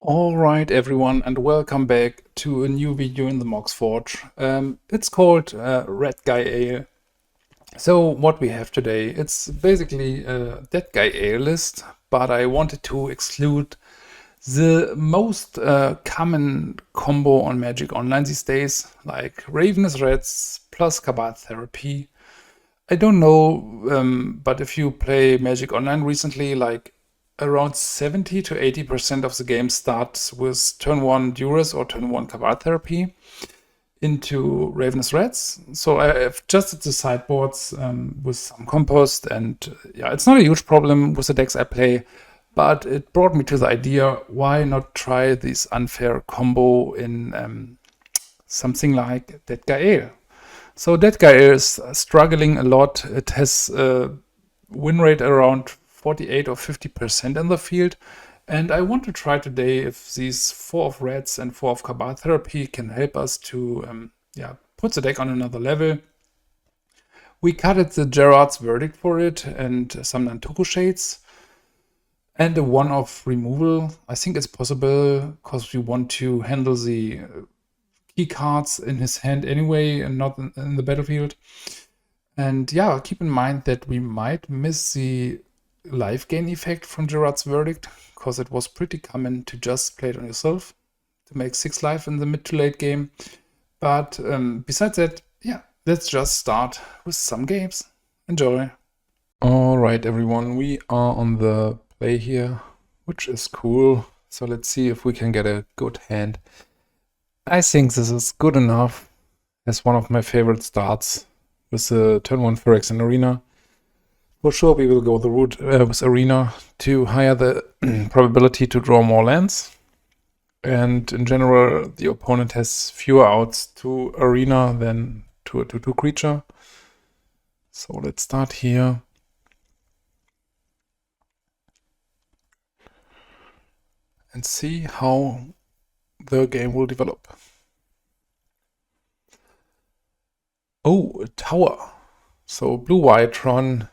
Alright everyone, and welcome back to a new video in the Moxforge. It's called Red Guy Ale. So what we have today, it's basically a Dead Guy Ale list, but I wanted to exclude the most common combo on Magic Online these days, like Ravenous Reds plus Kabbath Therapy. I don't know, but if you play Magic Online recently, like around 70 to 80% of the game starts with turn 1 Duress or turn 1 Kabbath Therapy into Ravenous Reds. So I have adjusted the sideboards with some compost, and yeah, it's not a huge problem with the decks I play, but it brought me to the idea, why not try this unfair combo in something like Dead Guy Ale. So that guy is struggling a lot. It has a win rate around 48 or 50% in the field. And I want to try today if these 4 of Reds and 4 of Kabbath Therapy can help us to put the deck on another level. We cutted the Gerard's Verdict for it and some Nantuko Shades. And a 1 of removal. I think it's possible because we want to handle the key cards in his hand anyway and not in the battlefield. And yeah, keep in mind that we might miss the life gain effect from Gerard's Verdict, because it was pretty common to just play it on yourself to make 6 life in the mid to late game. But besides that, yeah, let's just start with some games. Enjoy. Alright everyone, we are on the play here, which is cool. So let's see if we can get a good hand. I think this is good enough as one of my favorite starts with the turn 1 Phyrex in Arena. For sure we will go the route with Arena to higher the probability to draw more lands. And in general, the opponent has fewer outs to Arena than to a 2/2 creature. So let's start here. And see how the game will develop. Oh, a tower. So blue-white run,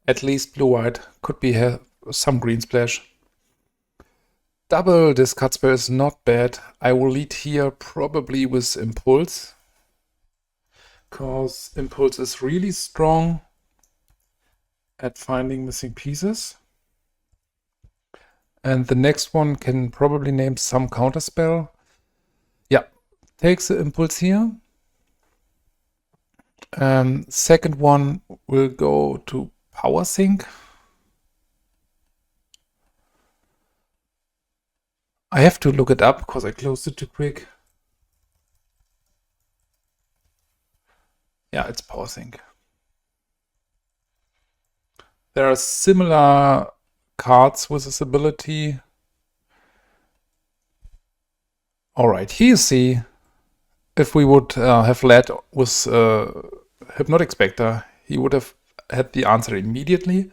at least blue-white, could be some green splash. Double discard spell is not bad. I will lead here probably with Impulse, because Impulse is really strong at finding missing pieces. And the next one can probably name some counterspell. Yeah, takes the Impulse here. Second one will go to Power Sink. I have to look it up because I closed it too quick. Yeah, it's Power Sink. There are similar cards with this ability. Alright, here you see, if we would have led with Hypnotic Spectre, he would have had the answer immediately.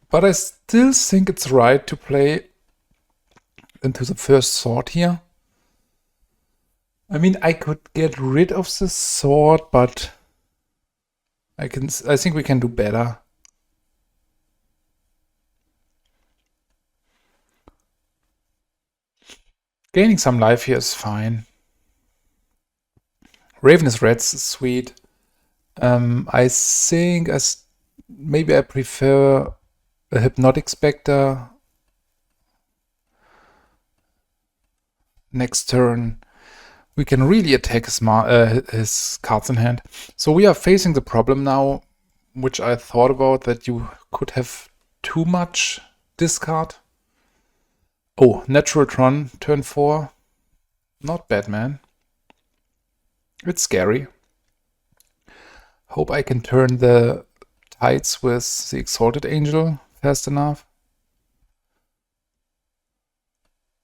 But I still think it's right to play into the first sword here. I mean, I could get rid of the sword, but I think we can do better. Gaining some life here is fine. Ravenous Reds is sweet. I think maybe I prefer a Hypnotic Spectre next turn. We can really attack his cards in hand. So we are facing the problem now, which I thought about, that you could have too much discard. Oh, Natural Tron, turn 4. Not bad, man. It's scary. Hope I can turn the tides with the Exalted Angel fast enough.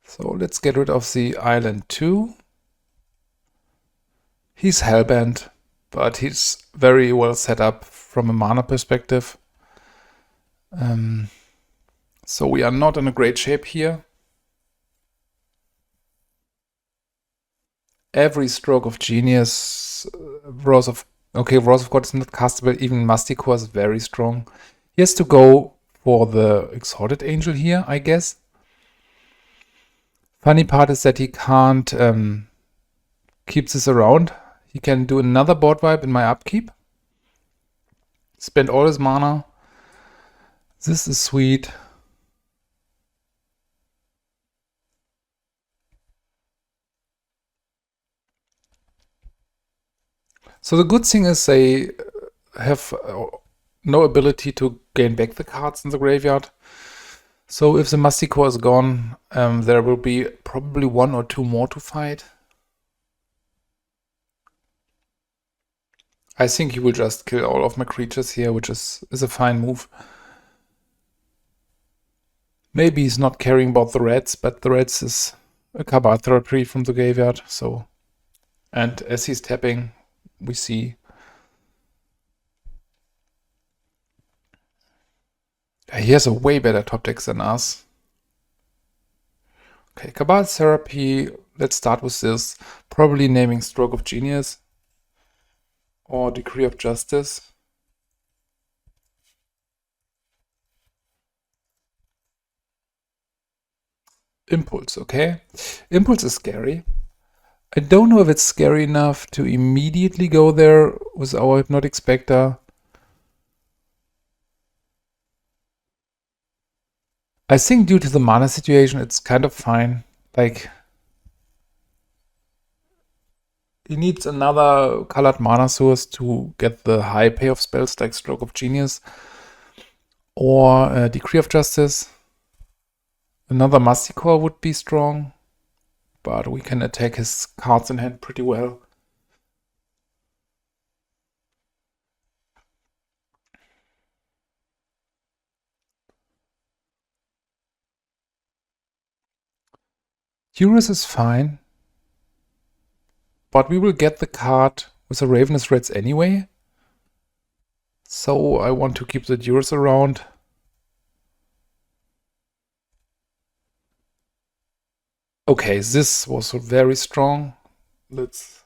So let's get rid of the island too. He's Hellbent, but he's very well set up from a mana perspective. So we are not in a great shape here. Every stroke of genius, Wrath of God is not castable, even Masticore is very strong. He has to go for the Exalted Angel here, I guess. Funny part is that he can't keep this around. He can do another board wipe in my upkeep. Spend all his mana. This is sweet. So the good thing is they have no ability to gain back the cards in the graveyard. So if the Masticore is gone, there will be probably 1 or 2 more to fight. I think he will just kill all of my creatures here, which is a fine move. Maybe he's not caring about the reds, but the reds is a Kabar therapy from the graveyard. So, and as he's tapping, we see he has a way better top deck than us. Okay, Kabar therapy. Let's start with this. Probably naming Stroke of Genius or Decree of Justice. Impulse, okay. Impulse is scary. I don't know if it's scary enough to immediately go there with our Hypnotic Spectre. I think due to the mana situation, it's kind of fine. Like, he needs another colored mana source to get the high payoff spells like Stroke of Genius or Decree of Justice. Another Masticore would be strong, but we can attack his cards in hand pretty well. Eurus is fine, but we will get the card with the Ravenous Reds anyway. So I want to keep the Eurus around. Okay, this was very strong. Let's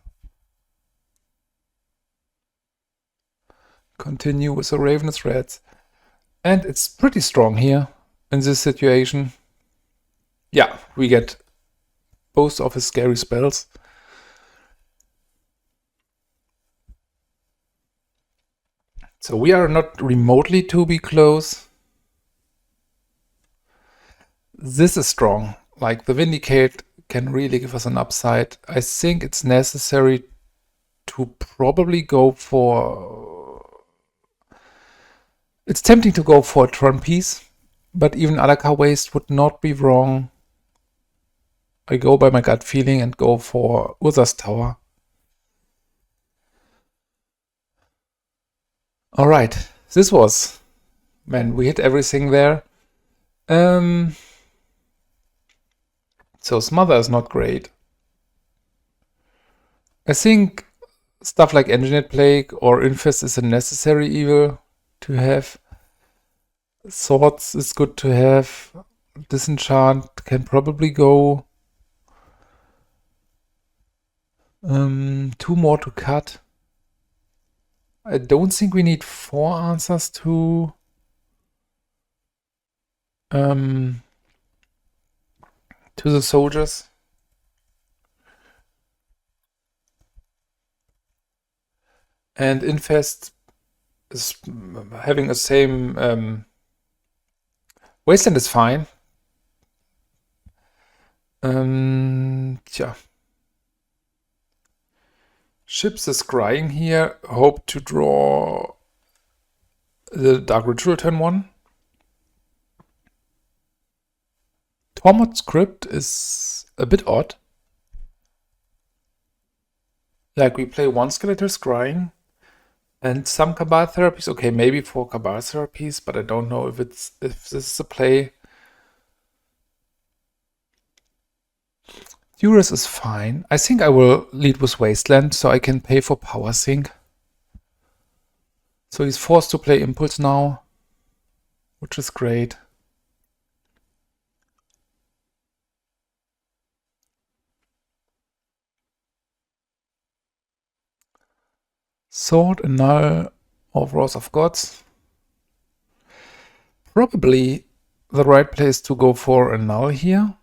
continue with the Ravenous Reds. And it's pretty strong here in this situation. Yeah, we get both of his scary spells. So we are not remotely to be close. This is strong. Like the Vindicate can really give us an upside. I think it's necessary to probably go for... It's tempting to go for a turn piece, but even Alaka Waste would not be wrong. I go by my gut feeling and go for Urza's Tower. Alright, this was... Man, we hit everything there. So Smother is not great. I think stuff like Engineered Plague or Infest is a necessary evil to have. Swords is good to have. Disenchant can probably go. 2 more to cut. I don't think we need 4 answers to the soldiers. And Infest is having the same... Wasteland is fine. Tja. Ships is scrying here. Hope to draw the Dark Ritual turn 1. Tormod's Script is a bit odd. Like we play 1 Skeletal Scrying and some Cabal therapies. Okay, maybe 4 Cabal therapies, but I don't know if this is a play. Eurus is fine. I think I will lead with Wasteland so I can pay for Power Sink. So he's forced to play Impulse now, which is great. Sword and Null of Wrath of Gods. Probably the right place to go for a null here.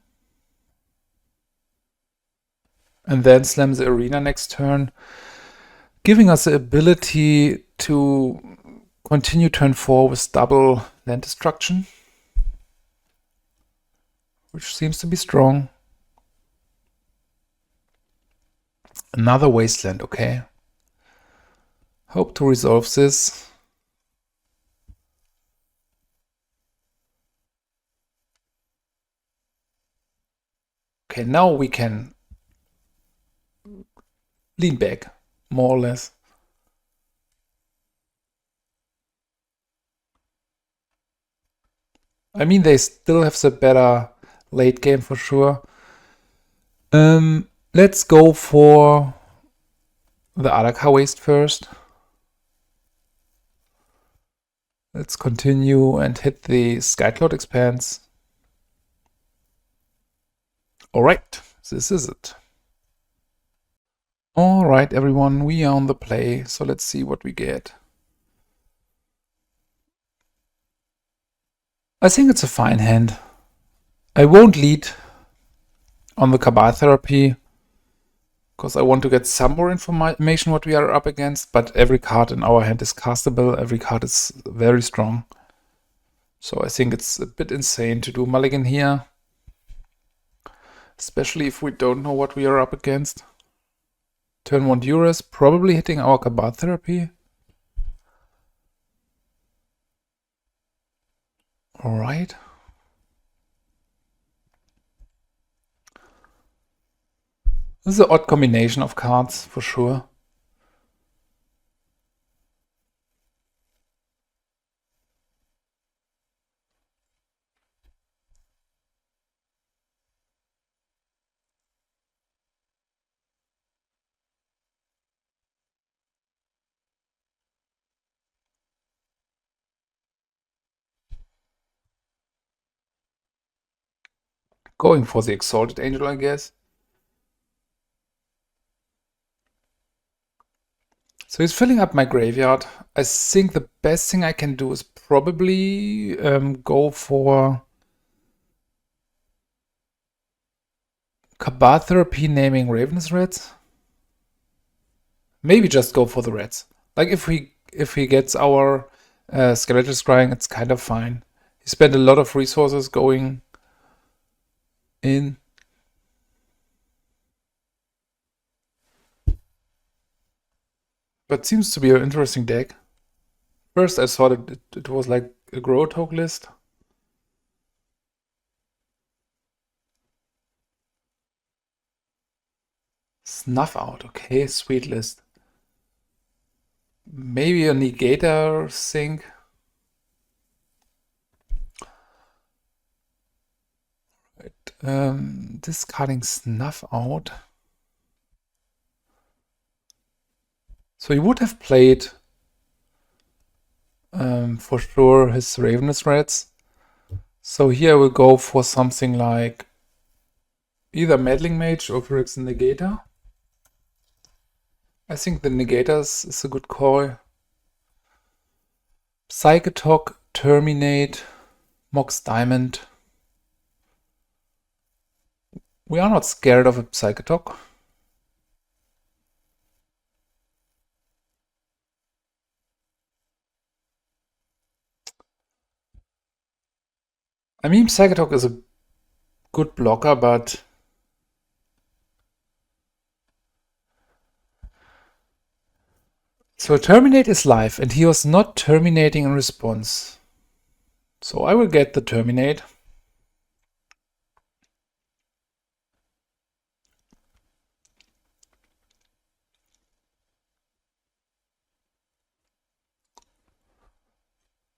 And then slam the arena next turn, giving us the ability to continue turn 4 with double land destruction, which seems to be strong. Another wasteland, okay. Hope to resolve this. Okay, now we can lean back, more or less. I mean, they still have the better late game for sure. Let's go for the Araka waste first. Let's continue and hit the Skycloud expanse. Alright, this is it. Alright everyone, we are on the play, so let's see what we get. I think it's a fine hand. I won't lead on the Cabal Therapy, because I want to get some more information what we are up against, but every card in our hand is castable, every card is very strong. So I think it's a bit insane to do mulligan here, especially if we don't know what we are up against. Turn 1 Duress, probably hitting our Cabal Therapy. Alright. This is an odd combination of cards, for sure. Going for the Exalted Angel, I guess. So he's filling up my graveyard. I think the best thing I can do is probably go for Cabal Therapy, naming Ravenous Rats. Maybe just go for the rats. Like if he gets our Skeletal Scrying, it's kind of fine. He spent a lot of resources going in. But seems to be an interesting deck. First I thought it was like a Growtalk list. Snuff Out, okay, sweet list. Maybe a Negator Sync. Right, discarding Snuff Out. So he would have played for sure his Ravenous Rats. So here I will go for something like either Meddling Mage or Phyrexian Negator. I think the Negators is a good call. Psychotalk, Terminate, Mox Diamond. We are not scared of a Psychotalk. I mean, Psychotalk is a good blocker, but so Terminate is live, and he was not terminating in response. So I will get the Terminate.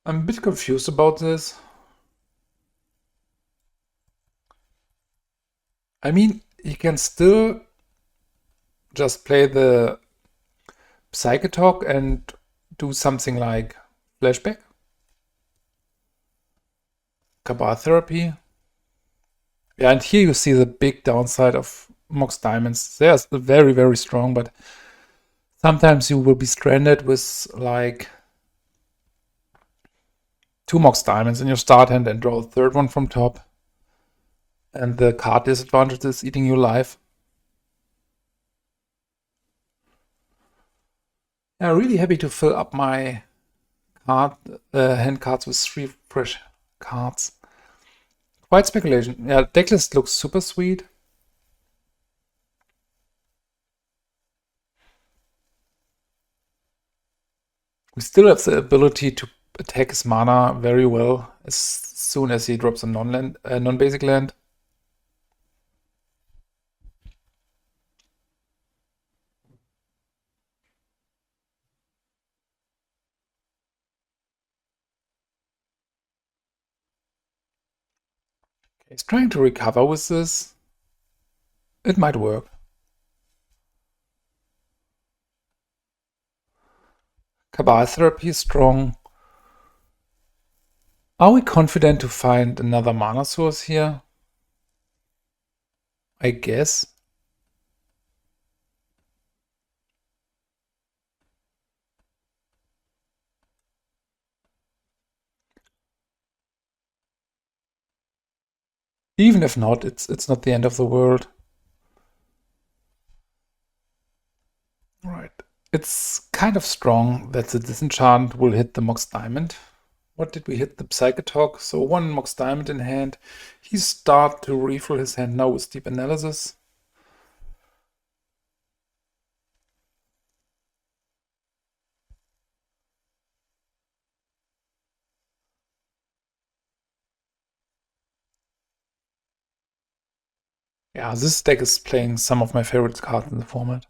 I'm a bit confused about this. I mean, he can still just play the Psychotalk and do something like Flashback, Cabal Therapy. Yeah, and here you see the big downside of Mox Diamonds. They are very, very strong, but sometimes you will be stranded with like 2 Mox Diamonds in your start hand and draw a third one from top. And the card disadvantage is eating you alive. I'm really happy to fill up my hand cards with 3 fresh cards. Quite speculation. Yeah, decklist looks super sweet. We still have the ability to attack his mana very well as soon as he drops a non-basic land. He's trying to recover with this. It might work. Cabal Therapy is strong. Are we confident to find another mana source here? I guess. Even if not, it's not the end of the world. Right. It's kind of strong that the disenchant will hit the Mox Diamond. What did we hit? The Psychotalk. So 1 Mox Diamond in hand. He start to refill his hand now with Deep Analysis. Yeah, this deck is playing some of my favorite cards in the format.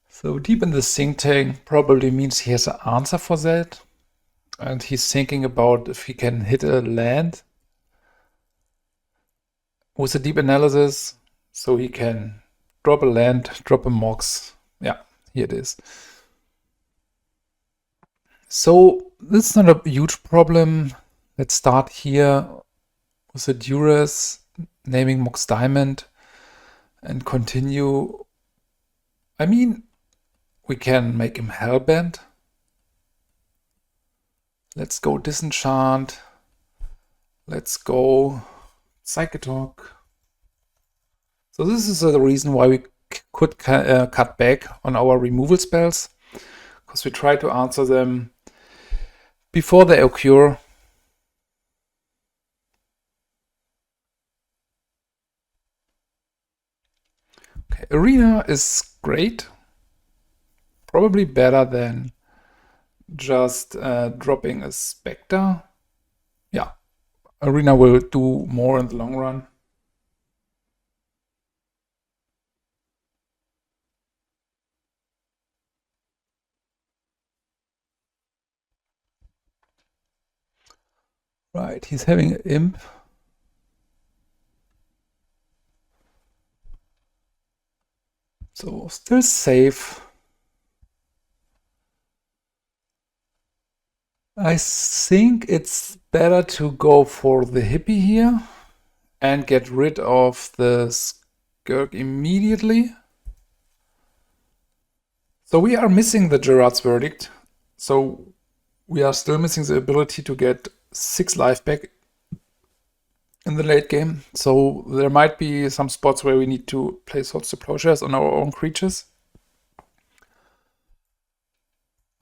So deep in the think tank probably means he has an answer for that. And he's thinking about if he can hit a land with a deep analysis. So he can drop a land, drop a Mox. Yeah, here it is. So this is not a huge problem. Let's start here with the Duress, naming Mox Diamond, and continue. I mean, we can make him Hellbent. Let's go Disenchant. Let's go Psychotalk. So this is the reason why we could cut back on our removal spells, because we try to answer them before they occur. Okay, Arena is great. Probably better than just dropping a Spectre. Yeah, Arena will do more in the long run. Right, he's having an Imp. So still safe. I think it's better to go for the hippie here and get rid of the Skirk immediately. So we are missing the Gerard's Verdict. So we are still missing the ability to get 6 life back in the late game. So there might be some spots where we need to play Swords to Plowshares on our own creatures.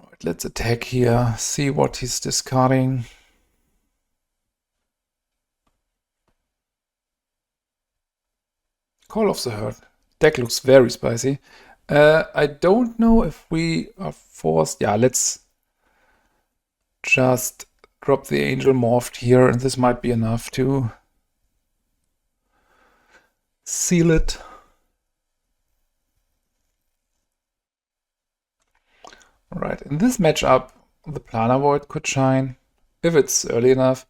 Right, let's attack here, see what he's discarding. Call of the Herd. Deck looks very spicy. I don't know if we are forced. Yeah, let's just drop the Angel Morphed here, and this might be enough to seal it. Right, in this matchup, the Planar Void could shine, if it's early enough.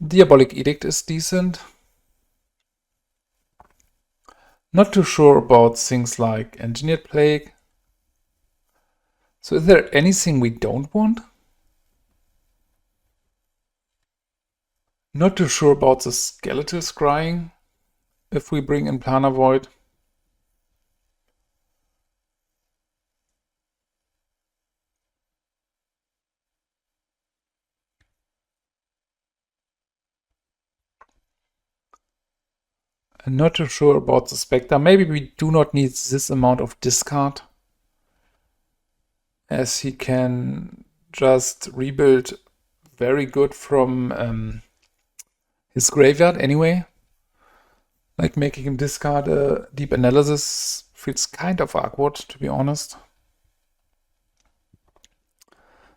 Diabolic Edict is decent. Not too sure about things like Engineered Plague. So is there anything we don't want? Not too sure about the Skeletal Scrying, if we bring in Planar Void. I'm not too sure about the Spectre. Maybe we do not need this amount of discard, as he can just rebuild very good from his graveyard anyway. Like making him discard a deep analysis feels kind of awkward, to be honest.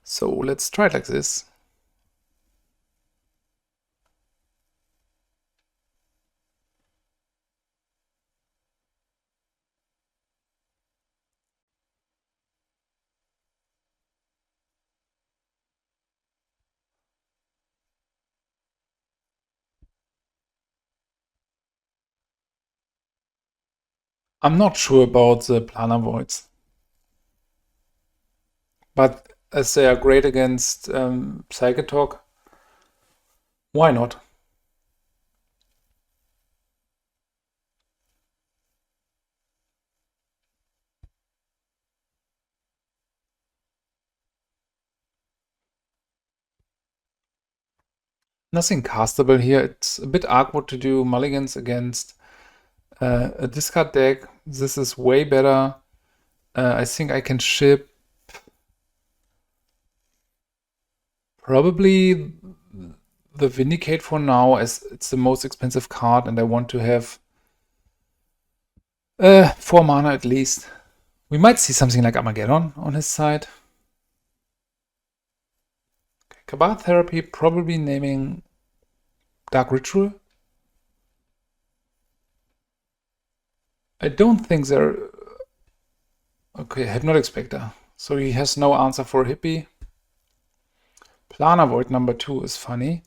So let's try it like this. I'm not sure about the planar voids, but as they are great against Psychotalk, why not? Nothing castable here. It's a bit awkward to do mulligans against a discard deck. This is way better. I think I can ship probably the Vindicate for now, as it's the most expensive card and I want to have 4 mana at least. We might see something like Armageddon on his side. Okay, Cabal Therapy, probably naming Dark Ritual. I don't think they're... Okay, Hypnotic Spectre. So he has no answer for Hippie. Planar Void number 2 is funny.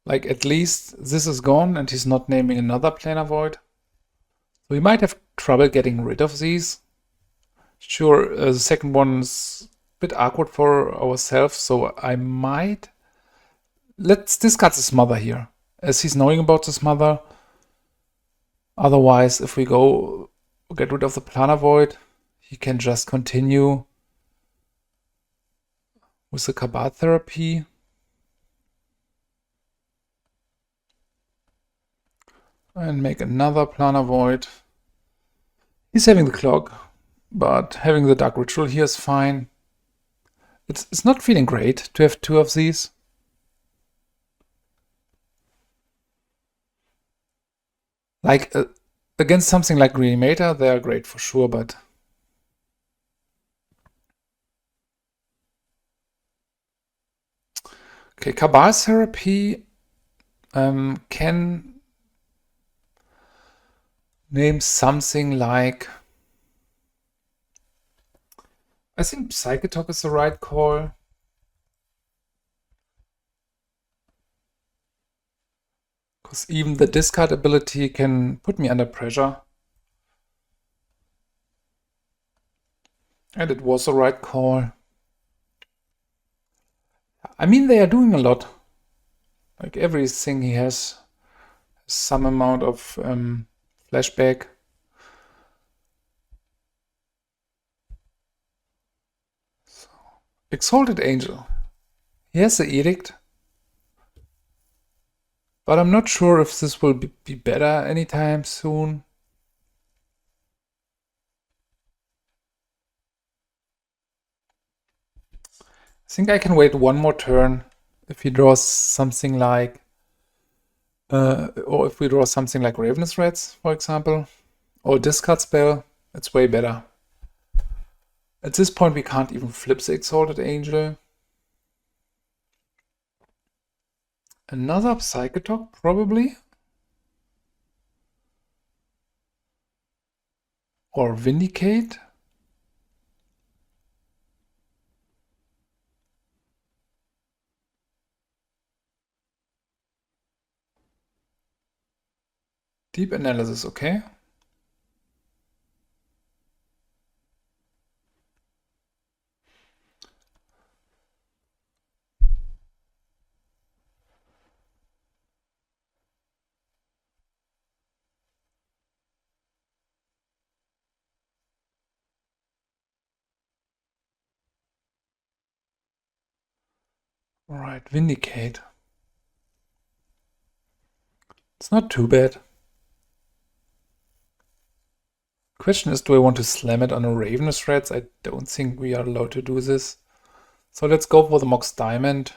Like, at least this is gone and he's not naming another Planar Void. So we might have trouble getting rid of these. Sure, the second one is a bit awkward for ourselves, so I might... Let's discard the Smother here, as he's knowing about the Smother. Otherwise, if we go get rid of the Planar Void, he can just continue with the Cabal Therapy. And make another Planar Void. He's having the clock, but having the Dark Ritual here is fine. It's not feeling great to have 2 of these. Like, against something like Reanimator, they are great for sure, but... Okay, Cabal Therapy can name something like... I think Psychotalk is the right call. Because even the discard ability can put me under pressure. And it was the right call. I mean, they are doing a lot. Like everything he has some amount of flashback. So, Exalted Angel. He has the Edict. But I'm not sure if this will be better anytime soon. I think I can wait one more turn if he draws something like... or if we draw something like Ravenous Rats, for example. Or Discard Spell, it's way better. At this point we can't even flip the Exalted Angel. Another Psychotalk, probably. Or Vindicate. Deep Analysis, okay. Alright, Vindicate. It's not too bad. Question is, do I want to slam it on a Ravenous Rats? I don't think we are allowed to do this. So let's go for the Mox Diamond.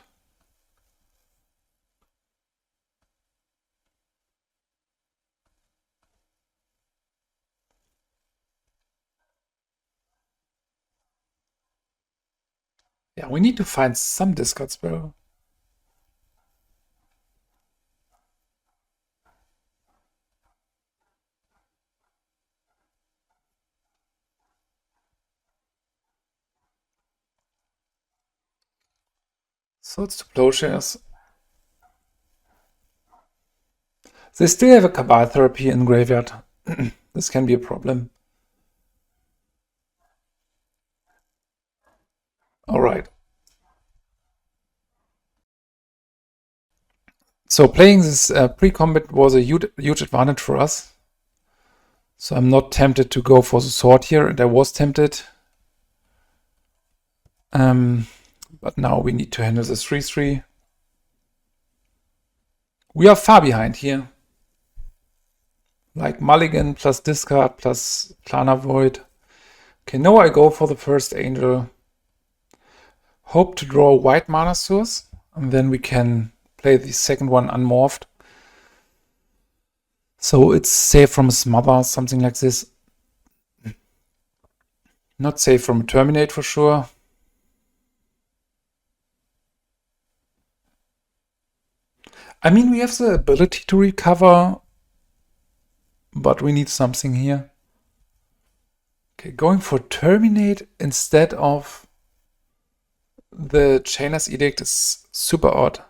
Yeah, we need to find some discard spell. So it's 2 plowshares. They still have a Cabal Therapy in graveyard. This can be a problem. Alright. So playing this pre-combat was a huge advantage for us. So I'm not tempted to go for the sword here, and I was tempted. But now we need to handle this 3-3. We are far behind here. Like Mulligan plus discard plus Planar Void. Okay, now I go for the first Angel. Hope to draw a white mana source, and then we can play the second one unmorphed. So it's safe from a Smother, something like this. Not safe from a Terminate for sure. I mean, we have the ability to recover, but we need something here. Okay, going for Terminate instead of the Chainer's Edict is super odd.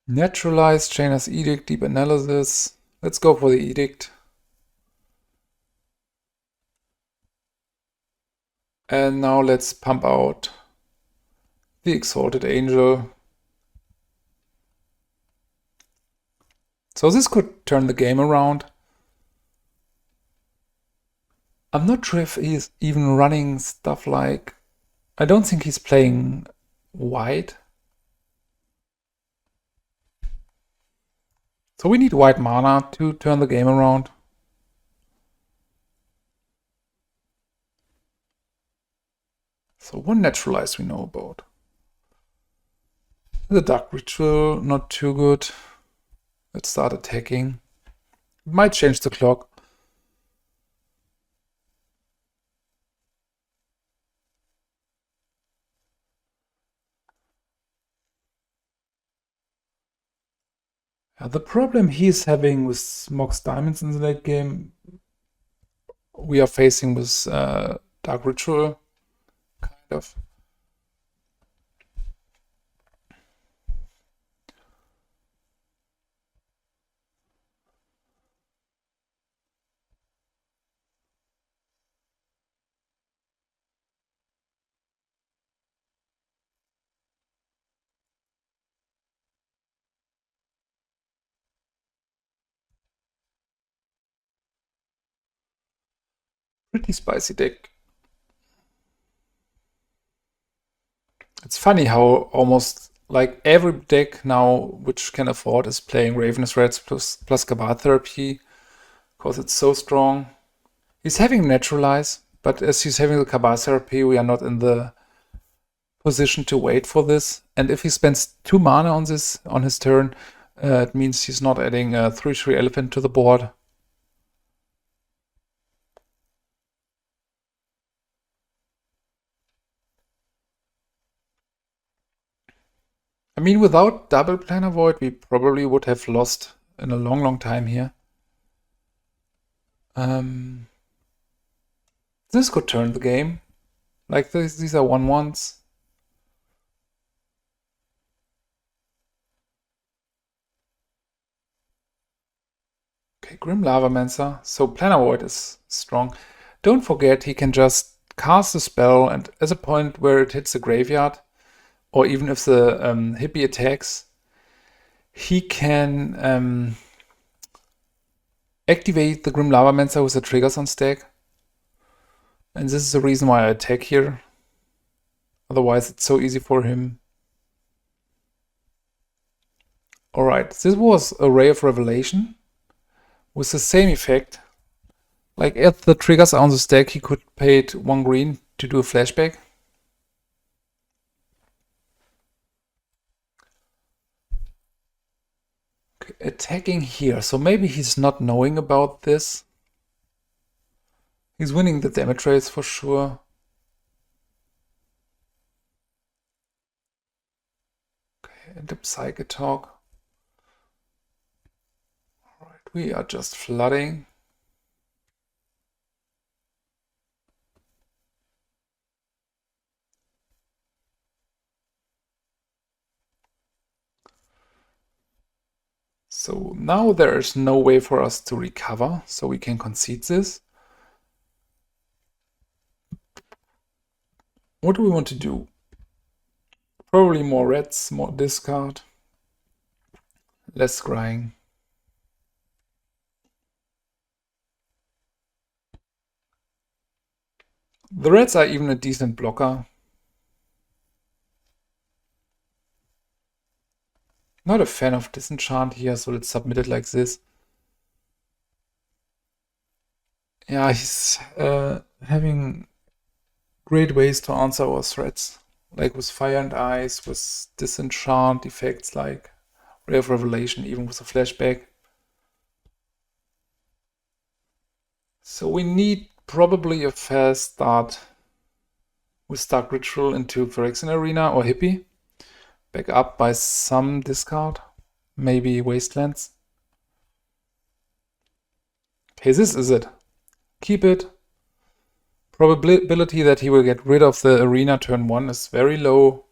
Naturalize, Chainer's Edict, Deep Analysis. Let's go for the Edict. And now let's pump out the Exalted Angel. So this could turn the game around. I'm not sure if he's even running stuff like... I don't think he's playing white. So we need white mana to turn the game around. So one Naturalize we know about. The Dark Ritual, not too good. Let's start attacking. Might change the clock. The problem he's having with Mox Diamonds in the late game, we are facing with Dark Ritual, kind of. Pretty spicy deck. It's funny how almost like every deck now which can afford is playing Ravenous Rats plus Cabal Therapy, because it's so strong. He's having Naturalize, but as he's having the Cabal Therapy, we are not in the position to wait for this. And if he spends 2 mana on this on his turn, it means he's not adding a 3/3 elephant to the board. I mean, without double Planar Void, we probably would have lost in a long time here. This could turn the game. Like these are 1/1s. Okay, Grim Lavamancer. So Planar Void is strong. Don't forget, he can just cast a spell, and at a point where it hits the graveyard, or even if the hippie attacks, he can activate the Grim Lavamancer with the triggers on stack. And this is the reason why I attack here. Otherwise, it's so easy for him. Alright, this was a Ray of Revelation with the same effect. Like, if the triggers are on the stack, he could pay it 1 green to do a flashback. Okay, attacking here, so maybe he's not knowing about this. He's winning the damage race for sure. Okay, and the Psychic Talk. Alright, we are just flooding. So now there is no way for us to recover, so we can concede this. What do we want to do? Probably more reds, more discard, less scrying. The reds are even a decent blocker. Not a fan of disenchant here, so let's submit it like this. Yeah, he's having great ways to answer our threats, like with Fire and Ice, with disenchant effects like Ray of Revelation, even with a flashback. So we need probably a fast start with Dark Ritual into Phyrexian Arena or Hippie, back up by some discard, maybe Wastelands. Okay, this is it. Keep it. Probability that he will get rid of the arena turn 1 is very low.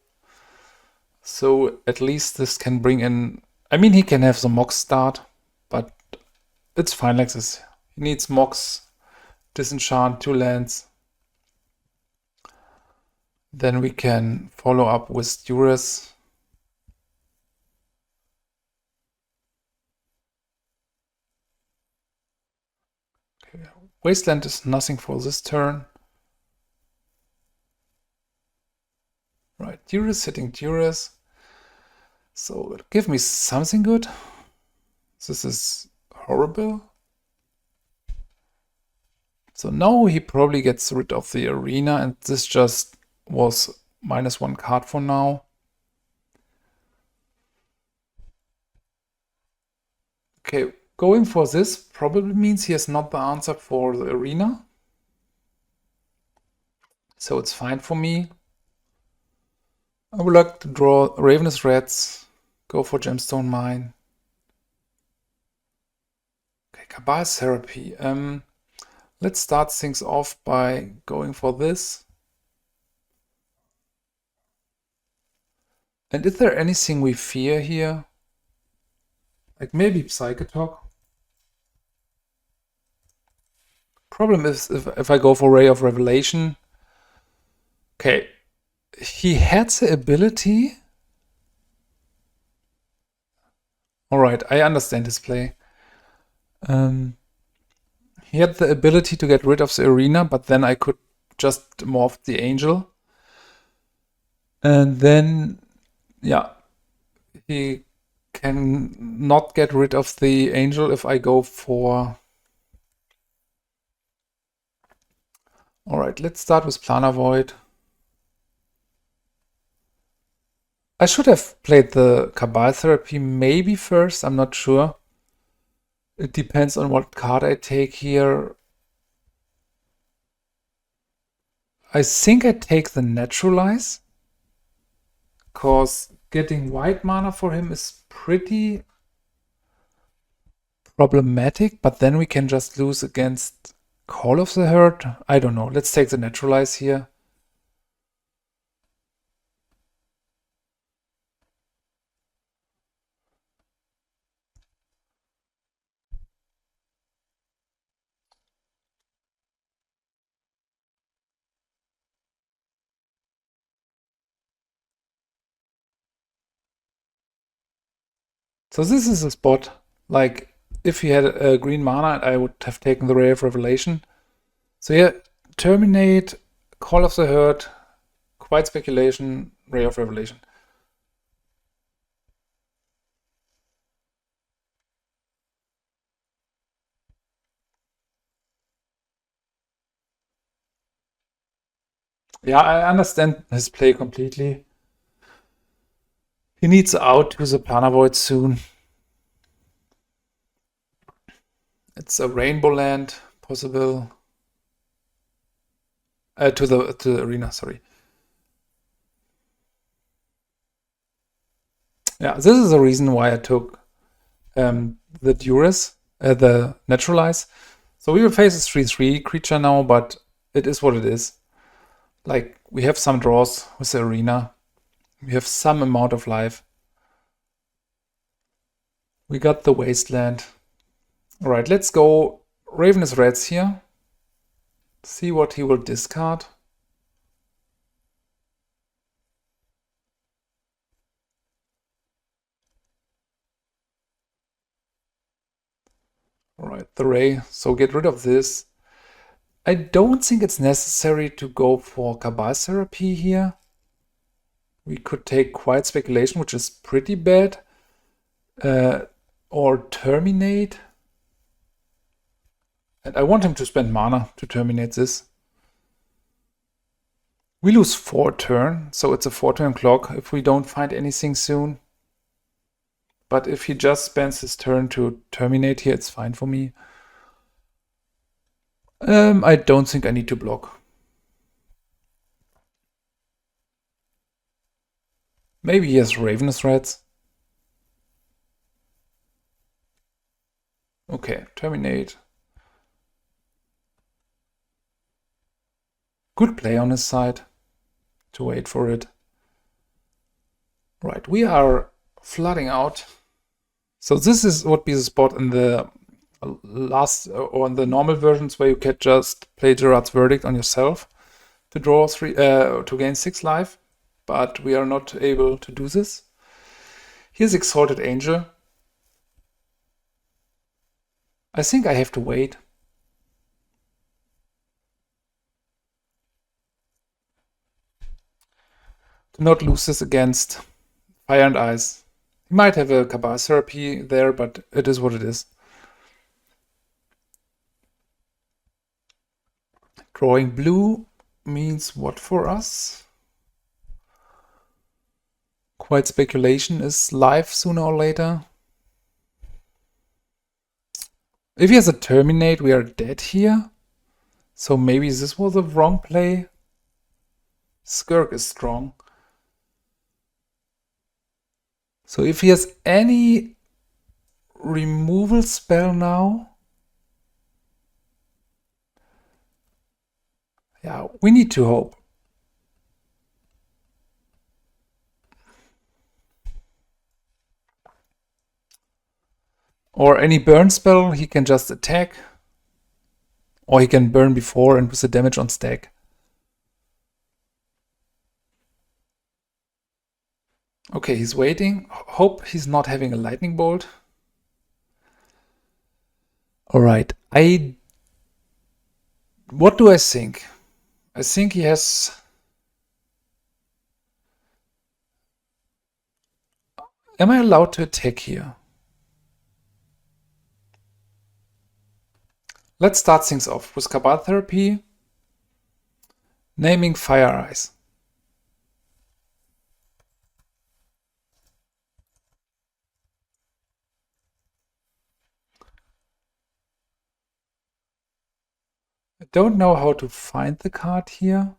So at least this can bring in... I mean, he can have the Mox start, but it's fine like this. He needs Mox, Disenchant, 2 lands. Then we can follow up with Duress. Okay. Wasteland is nothing for this turn. Right, Duress hitting Duress. So give me something good. This is horrible. So now he probably gets rid of the arena, and this just was -1 card for now. Okay, going for this probably means he has not the answer for the arena. So it's fine for me. I would like to draw Ravenous Reds, go for Gemstone Mine. Okay, Cabal Therapy. Let's start things off by going for this. And is there anything we fear here? Like maybe Psychic Talk? Problem is if I go for Ray of Revelation. Okay, he had the ability. Alright, I understand his play. He had the ability to get rid of the arena, but then I could just morph the angel. And then, yeah, he can not get rid of the angel if I go for... Alright, let's start with Planar Void. I should have played the Cabal Therapy maybe first, I'm not sure. It depends on what card I take here. I think I take the Naturalize, because getting white mana for him is pretty problematic, but then we can just lose against Call of the Herd. I don't know. Let's take the Naturalize here. So this is a spot, like, if he had a green mana, I would have taken the Ray of Revelation. So yeah, terminate, Call of the Herd, quite speculation, Ray of Revelation. Yeah, I understand his play completely. He needs out to the Planar Void soon. It's a Rainbow Land possible. To the arena, sorry. Yeah, this is the reason why I took the Duress, the Naturalize. So we will face a 3/3 creature now, but it is what it is. Like, we have some draws with the arena. We have some amount of life. We got the Wasteland. Alright, let's go Ravenous Reds here. See what he will discard. Alright, the Ray. So get rid of this. I don't think it's necessary to go for Cabal Therapy here. We could take Quiet Speculation, which is pretty bad. Or Terminate. And I want him to spend mana to terminate this. We lose 4 turn, so it's a 4-turn clock if we don't find anything soon. But if he just spends his turn to terminate here, it's fine for me. I don't think I need to block. Maybe he has Ravenous Rats. Okay, terminate. Good play on his side to wait for it. Right, we are flooding out. So this is would be the spot in the last or in the normal versions where you can just play Gerard's Verdict on yourself to draw to gain 6 life, but we are not able to do this. Here's Exalted Angel. I think I have to wait. To not lose this against Fire and Ice. He might have a Cabal Therapy there, but it is what it is. Drawing blue means what for us? Quiet Speculation is live sooner or later. If he has a Terminate, we are dead here. So maybe this was a wrong play. Skirk is strong. So if he has any removal spell now, yeah, we need to hope. Or any burn spell, he can just attack. Or he can burn before and with the damage on stack. Okay, he's waiting. Hope he's not having a lightning bolt. Alright, what do I think? I think he has... Am I allowed to attack here? Let's start things off with Cabal Therapy, naming Fire Eyes. I don't know how to find the card here.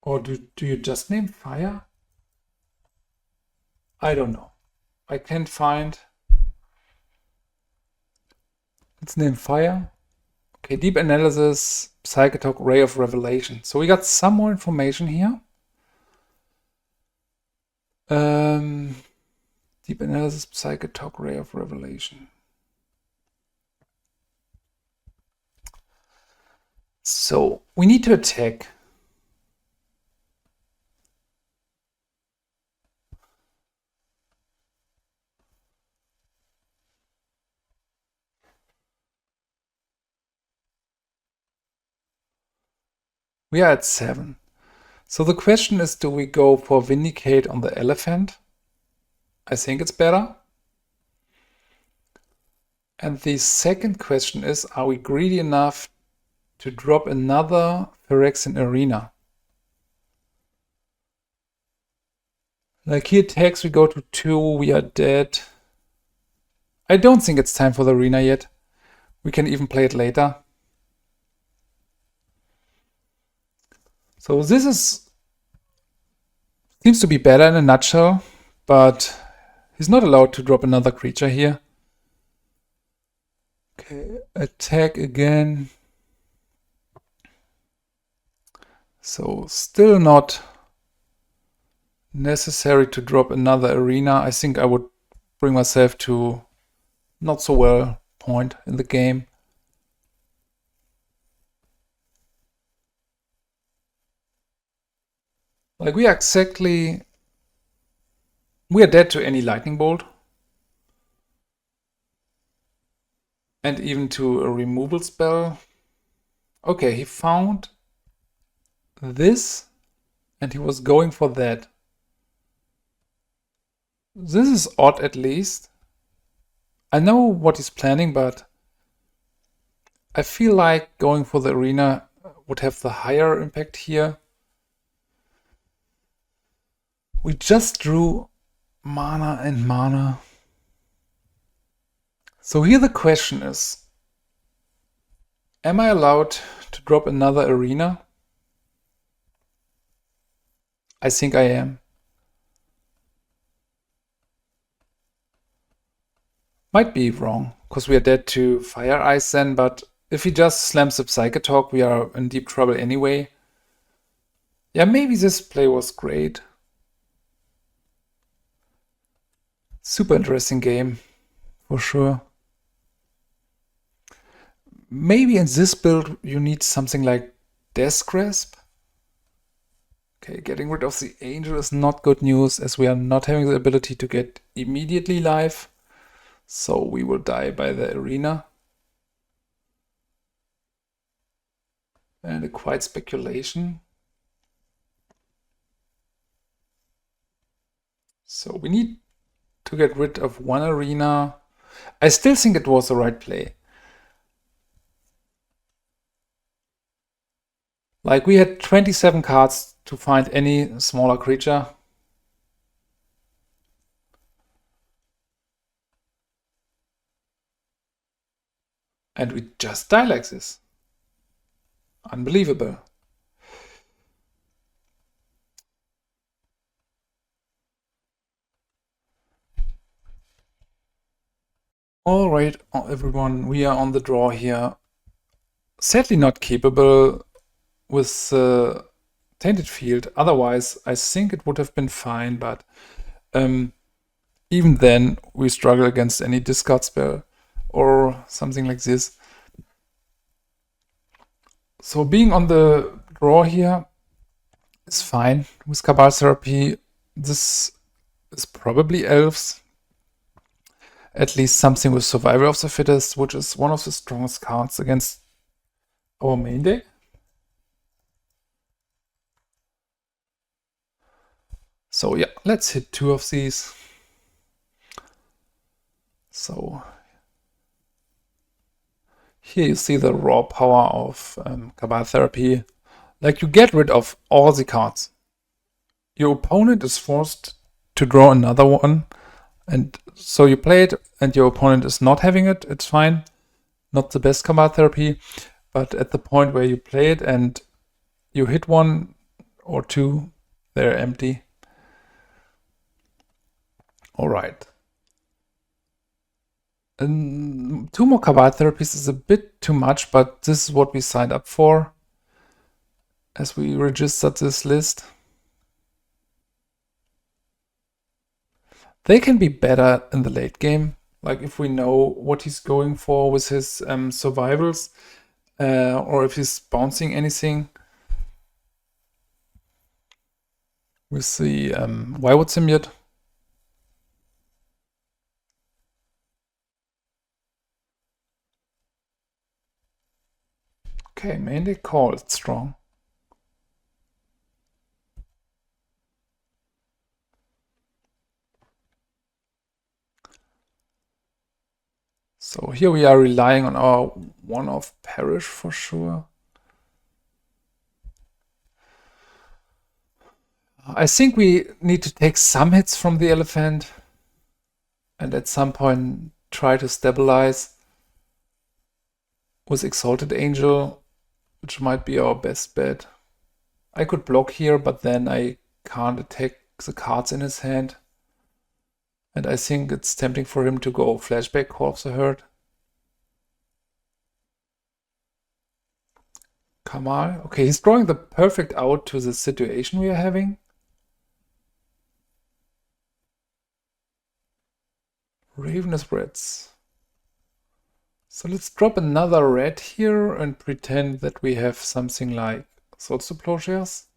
Or do you just name Fire? I don't know. I can't find... Let's name Fire. Okay, Deep Analysis, Psychotalk, Ray of Revelation. So we got some more information here. Deep Analysis, Psychotalk, Ray of Revelation. So we need to attack. We are at 7. So the question is, do we go for Vindicate on the elephant? I think it's better. And the second question is, are we greedy enough to drop another Phyrexian Arena? Like here attacks, we go to 2, we are dead. I don't think it's time for the arena yet. We can even play it later. So this seems to be better in a nutshell, but he's not allowed to drop another creature here. Okay, attack again. So still not necessary to drop another arena. I think I would bring myself to not so well point in the game. Like we are dead to any lightning bolt. And even to a removal spell. Okay, he found this and he was going for that. This is odd at least. I know what he's planning, but I feel like going for the arena would have the higher impact here. We just drew mana and mana. So here the question is, am I allowed to drop another arena? I think I am. Might be wrong, because we are dead to Fire Ice then, but if he just slams the Psychotalk, we are in deep trouble anyway. Yeah, maybe this play was great. Super interesting game, for sure. Maybe in this build you need something like Death Grasp. Okay, getting rid of the Angel is not good news, as we are not having the ability to get immediately live. So we will die by the arena. And a quiet speculation. So we need to get rid of one arena. I still think it was the right play. Like we had 27 cards to find any smaller creature. And we just die like this. Unbelievable. All right, everyone, we are on the draw here. Sadly not capable with Tainted Field. Otherwise, I think it would have been fine, but even then, we struggle against any discard spell or something like this. So being on the draw here is fine. With Cabal Therapy, this is probably Elves. At least something with Survival of the Fittest, which is one of the strongest cards against our main deck. So yeah, let's hit 2 of these. So here you see the raw power of Cabal Therapy. Like you get rid of all the cards. Your opponent is forced to draw another one. And so you play it and your opponent is not having it, it's fine. Not the best Cabal Therapy. But at the point where you play it and you hit 1 or 2, they're empty. All right. And 2 more Cabal Therapies is a bit too much, but this is what we signed up for as we registered this list. They can be better in the late game, like if we know what he's going for with his survivals, or if he's bouncing anything. With the Wywood Symbiote. Okay, mainly call, it's strong. So here we are relying on our one-off parish for sure. I think we need to take some hits from the elephant and at some point try to stabilize with Exalted Angel, which might be our best bet. I could block here, but then I can't attack the cards in his hand. And I think it's tempting for him to go flashback Call of the Herd. Kamal. Okay, he's drawing the perfect out to the situation we are having. Ravenous Reds. So let's drop another red here and pretend that we have something like Swords to Plowshares.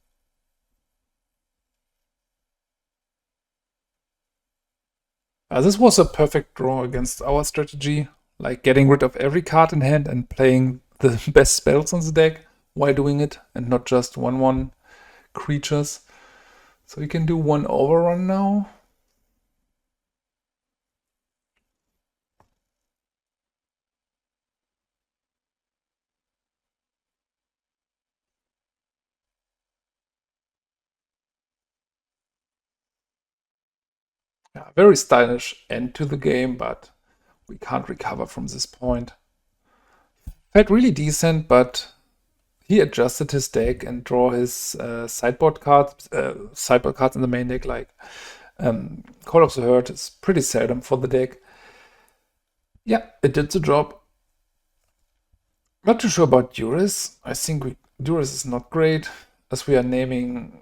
This was a perfect draw against our strategy, like getting rid of every card in hand and playing the best spells on the deck while doing it, and not just 1/1 creatures. So we can do one overrun now. Yeah, very stylish end to the game, but we can't recover from this point. Felt really decent, but he adjusted his deck and draw his sideboard cards in the main deck, like Call of the Herd is pretty seldom for the deck. Yeah, it did the job. Not too sure about Duris. I think Duris is not great, as we are naming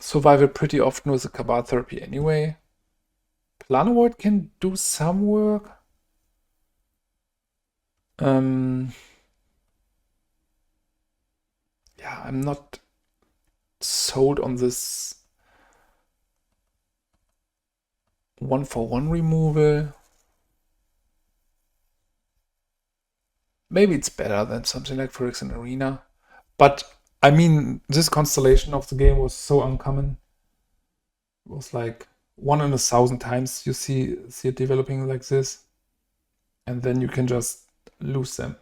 Survival pretty often with the Cabal Therapy anyway. Plano Void can do some work. Yeah, I'm not sold on this 1-for-1 removal. Maybe it's better than something like Phyrexian Arena. But, I mean, this constellation of the game was so uncommon. It was like 1 in 1,000 times you see it developing like this. And then you can just lose them.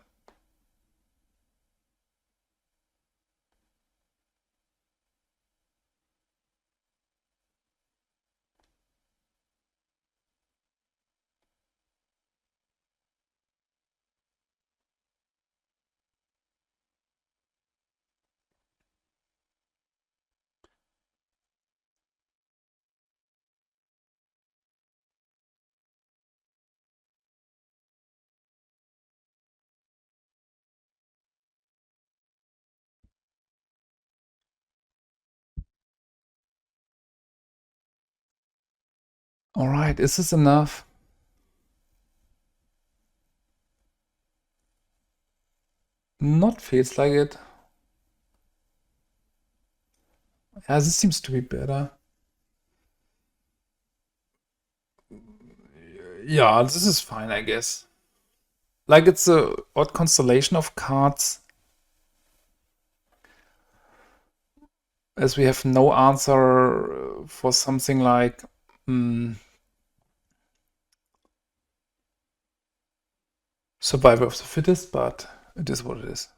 All right, is this enough? Not feels like it. Yeah, this seems to be better. Yeah, this is fine, I guess. Like, it's a odd constellation of cards. As we have no answer for something like Survival of the Fittest, but it is what it is.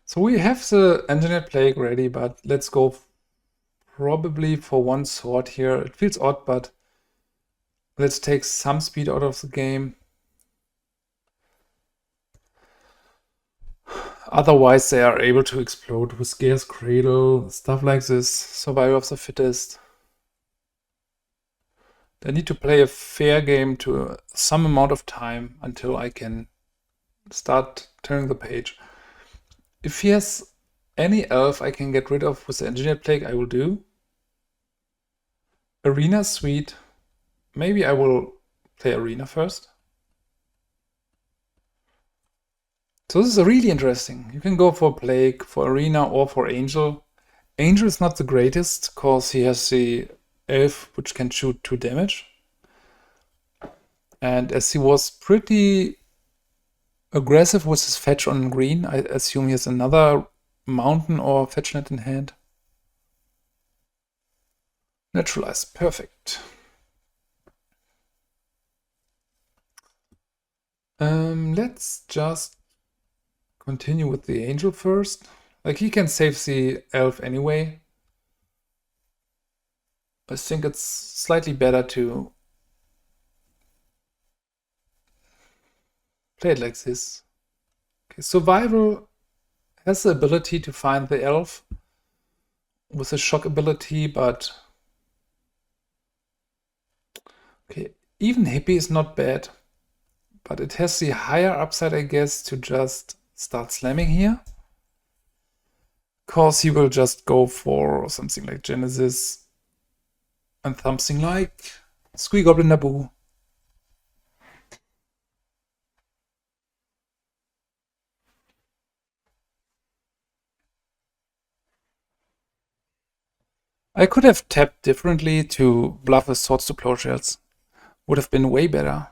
So we have the Engineered Plague ready, but let's go probably for one sword here. It feels odd, but let's take some speed out of the game. Otherwise, they are able to explode with Scarce Cradle, stuff like this, Survival of the Fittest. They need to play a fair game to some amount of time until I can start turning the page. If he has any elf I can get rid of with the Engineered Plague, I will do. Arena sweet. Maybe I will play Arena first. So this is really interesting. You can go for Plague, for Arena, or for Angel. Angel is not the greatest, because he has the elf which can shoot 2 damage. And as he was pretty aggressive with his fetch on green, I assume he has another mountain or fetch land in hand. Neutralize, perfect. Let's just continue with the angel first. Like, he can save the elf anyway. I think it's slightly better to play it like this. Okay, survival has the ability to find the elf with a shock ability, but okay, even hippie is not bad, but it has the higher upside, I guess, to just start slamming here. Cause he will just go for something like Genesis and something like Squee Goblin Naboo. I could have tapped differently to bluff with Swords to Plowshares. Would have been way better.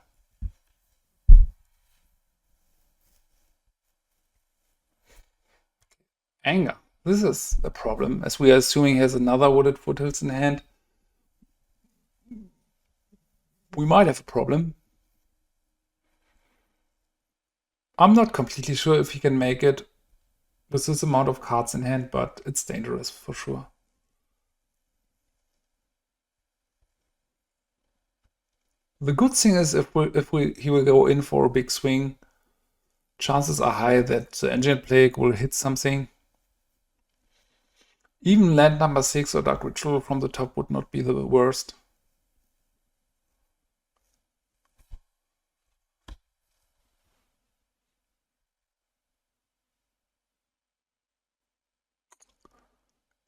Anger. This is a problem, as we are assuming he has another Wooded Foothills in hand. We might have a problem. I'm not completely sure if he can make it with this amount of cards in hand, but it's dangerous for sure. The good thing is if he will go in for a big swing, chances are high that the Engineered Plague will hit something. Even land number 6 or Dark Ritual from the top would not be the worst.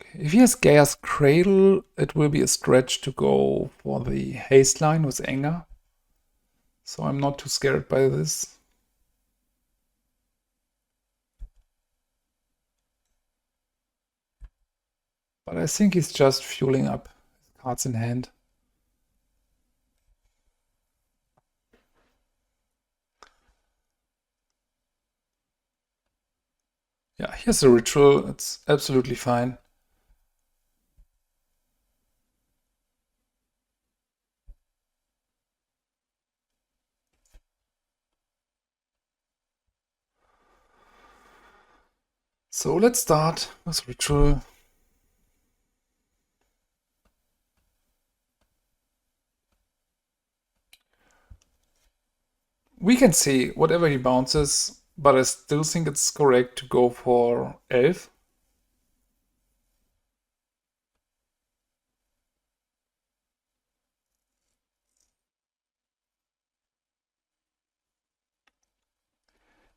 Okay. If he has Gaia's Cradle, it will be a stretch to go for the haste line with Anger. So I'm not too scared by this. But I think he's just fueling up his cards in hand. Yeah, here's the ritual. It's absolutely fine. So let's start with ritual. We can see whatever he bounces, but I still think it's correct to go for Elf.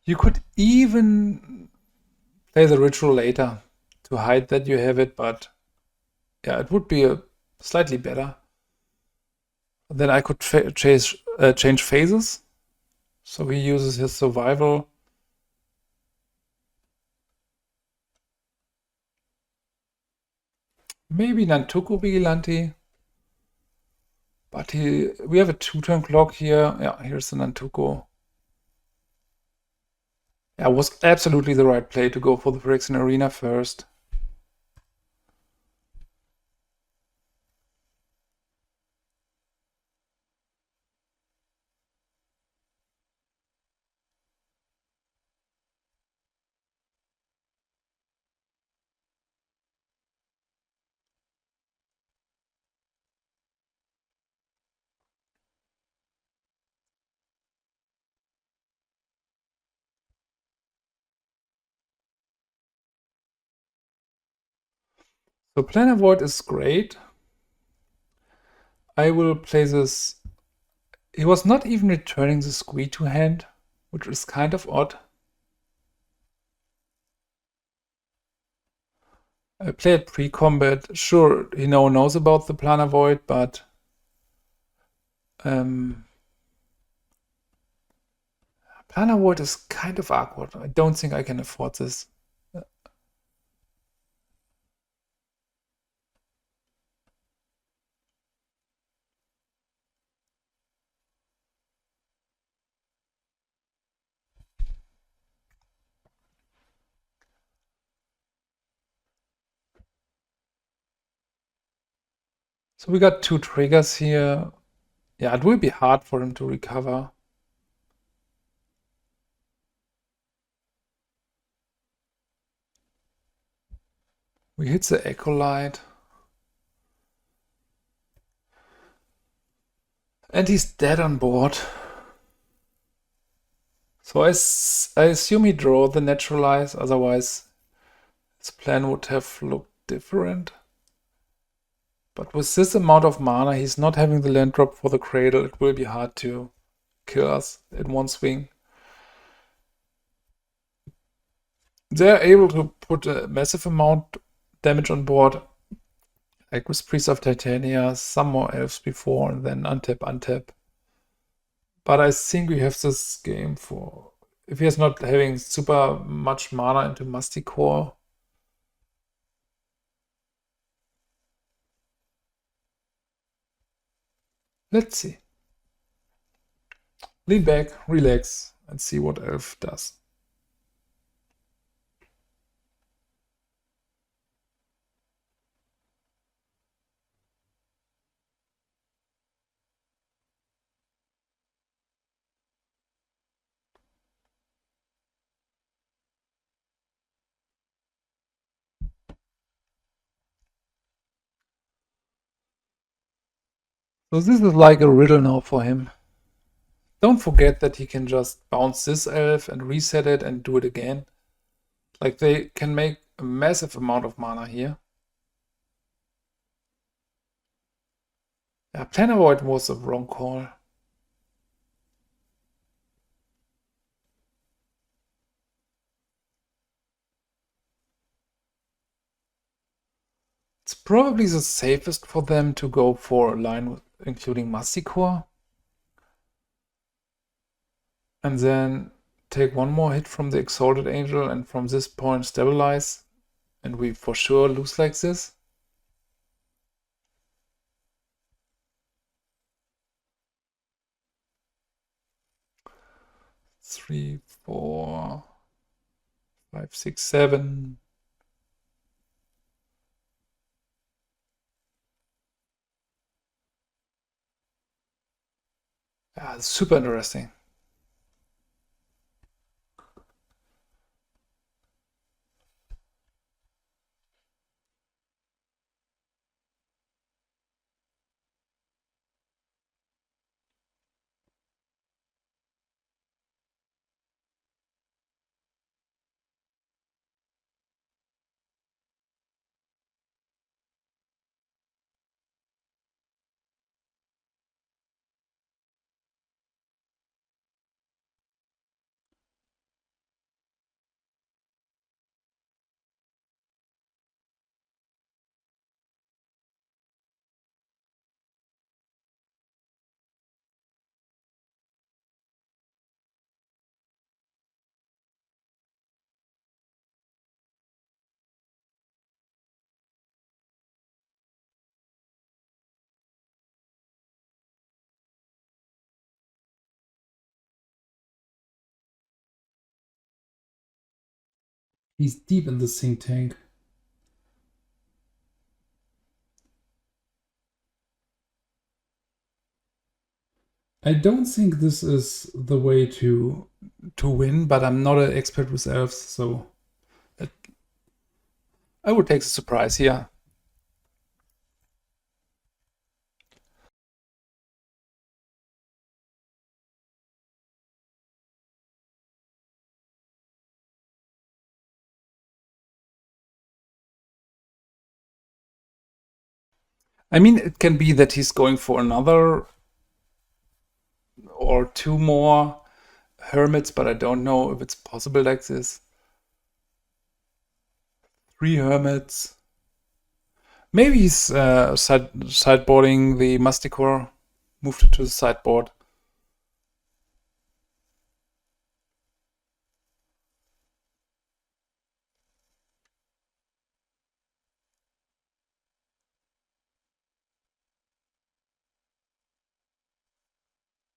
You could even play the ritual later to hide that you have it, but yeah, it would be a slightly better. Then I could change phases. So he uses his survival. Maybe Nantuko Vigilante. But we have a 2-turn clock here. Yeah, here's the Nantuko. Yeah, it was absolutely the right play to go for the Phyrexian Arena first. So Planar Void is great. I will play this. He was not even returning the Squee to hand, which is kind of odd. I played pre-combat. Sure, he now knows about the Planar Void, but Planar Void is kind of awkward. I don't think I can afford this. So we got 2 triggers here. Yeah, it will be hard for him to recover. We hit the Acolyte. And he's dead on board. So I assume he draw the Naturalize, otherwise his plan would have looked different. But with this amount of mana, he's not having the land drop for the Cradle. It will be hard to kill us in one swing. They're able to put a massive amount damage on board, like with Priest of Titania, some more Elves before, and then untap. But I think we have this game for... If he is not having super much mana into Musty Core. Let's see. Lean back, relax, and see what Elf does. So this is like a riddle now for him. Don't forget that he can just bounce this Elf and reset it and do it again. Like, they can make a massive amount of mana here. Yeah, Plan Avoid was a wrong call. It's probably the safest for them to go for a line with, including Musty Core. And then take one more hit from the Exalted Angel and from this point stabilize. And we for sure lose like this. Three, 4, 5, 6, 7. Yeah, super interesting. He's deep in the sink tank. I don't think this is the way to win, but I'm not an expert with Elves, so I would take the surprise here. I mean, it can be that he's going for another or 2 more Hermits, but I don't know if it's possible like this. 3 Hermits. Maybe he's sideboarding the Musty Core, moved it to the sideboard.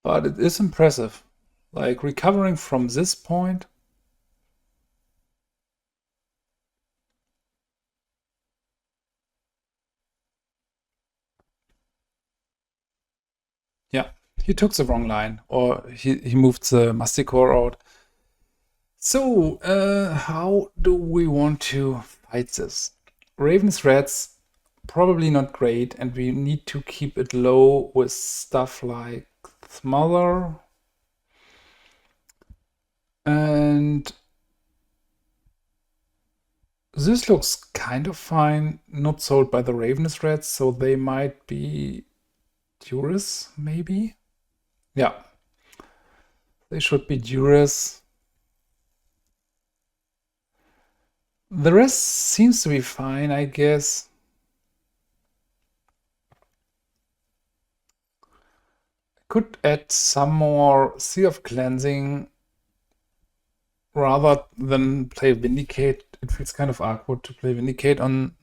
But it is impressive. Like, recovering from this point. he took the wrong line, or he moved the Masticore out. So, how do we want to fight this? Raven's Rats, probably not great, and we need to keep it low with stuff like Smother. And this looks kind of fine, not sold by the Ravenous Rats, so they might be Duress, maybe? Yeah, they should be Duress. The rest seems to be fine, I guess. Could add some more Sea of Cleansing rather than play Vindicate. It feels kind of awkward to play Vindicate on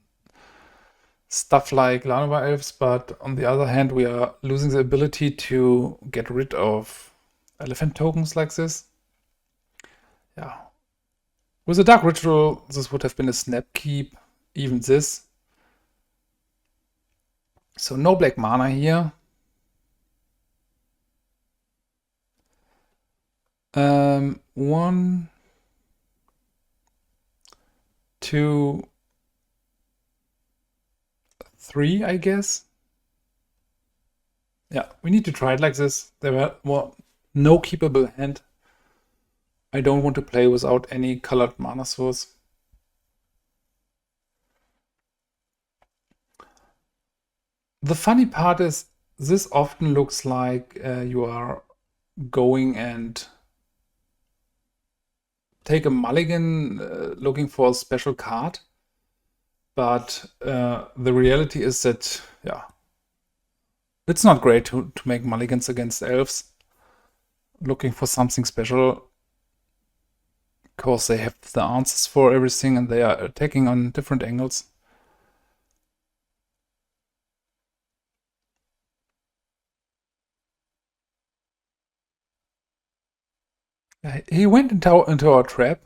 stuff like Llanowar Elves, but on the other hand, we are losing the ability to get rid of elephant tokens like this. Yeah. With a Dark Ritual, this would have been a snap keep, even this. So no black mana here. 1, 2, 3, I guess. Yeah, we need to try it like this. There were no keepable hand. I don't want to play without any colored mana source. The funny part is this often looks like you are going and take a mulligan looking for a special card. But the reality is that, yeah, it's not great to make mulligans against elves. Looking for something special, because they have the answers for everything and they are attacking on different angles. He went into our trap.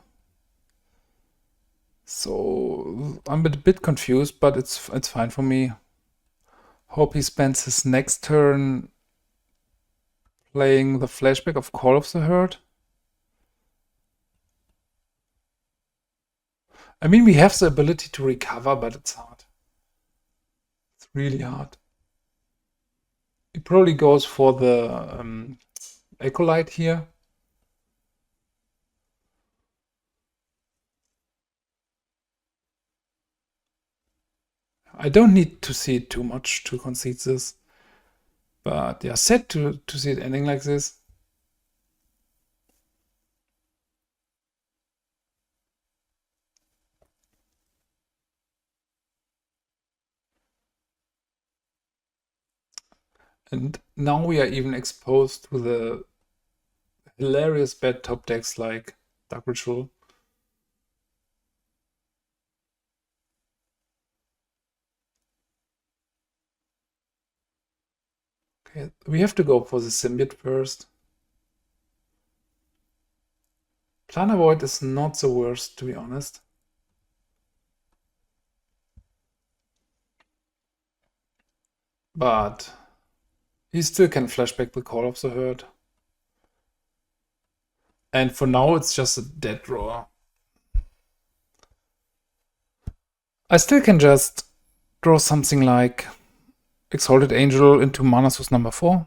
So I'm a bit confused, but it's fine for me. Hope he spends his next turn playing the flashback of Call of the Herd. I mean, we have the ability to recover, but it's hard. It's really hard. He probably goes for the Acolyte here. I don't need to see it too much to concede this. But yeah, sad to see it ending like this. And now we are even exposed to the hilarious bad top decks like Dark Ritual. Okay, we have to go for the Symbiote first. Planar Void is not the worst, to be honest. But he still can flashback the Call of the Herd. And for now, it's just a dead draw. I still can just draw something like Exalted Angel into Mana Source number 4.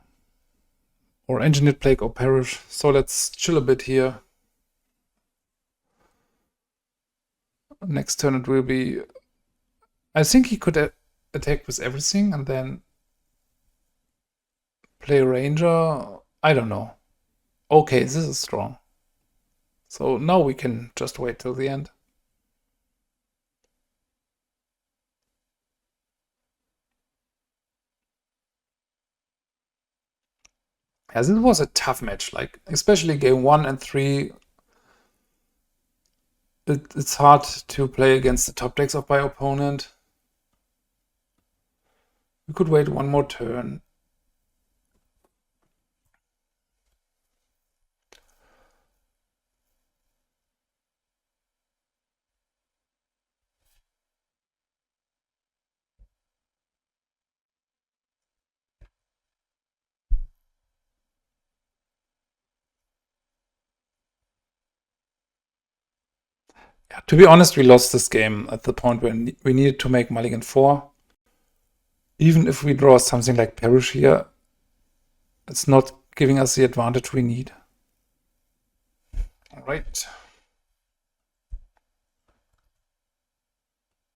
Or Engineered Plague or Perish. So let's chill a bit here. Next turn it will be... I think he could attack with everything and then play Ranger. I don't know. Okay, this is strong. So now we can just wait till the end. Yeah, this was a tough match, like especially game 1 and 3. It's hard to play against the top decks of my opponent. We could wait one more turn. Yeah, to be honest, we lost this game at the point where we needed to make mulligan 4. Even if we draw something like Perish here, it's not giving us the advantage we need. All right.